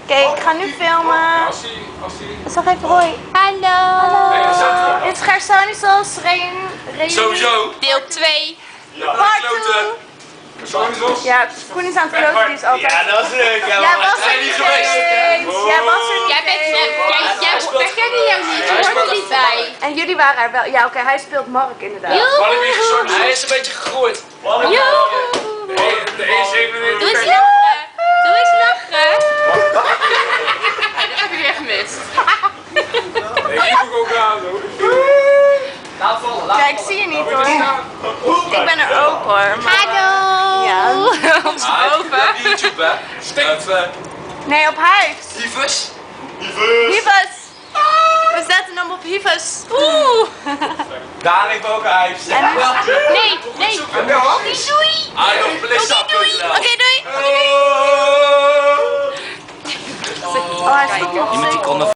Oké, ik ga nu filmen. Zeg even hoi. Hallo. Dit is Gersonisos Sowieso. Deel 2. Part 2. Ja, Koen is aan het kloten, die is altijd. Ja, dat is leuk. Ja, Jij was er zijn niet niet geweest. eens. Jij was er niet Jij bent eens. wij kennen jou niet. Je hoort er niet bij. En jullie waren er wel. Ja, oké, hij speelt Mark inderdaad. Hij is een beetje gegroeid. Joe. De 1,97. Doe eens lachen. Doe eens lachen. Dat heb je weer gemist. Ik moet ook aan hoor. Laat vallen, Ja, ik zie je niet hoor. Ik ben er ook hoor. Hallo. Ja. Ons boven. YouTube hè. Stinkt. Nee, op huis. Liefes. Hivas. We zetten hem op Hivas. Oeh. Daan heeft ook een huis. Nee, nee. Doei. Hij nog blissa. Oké, doei. Oh, hij stopt nog.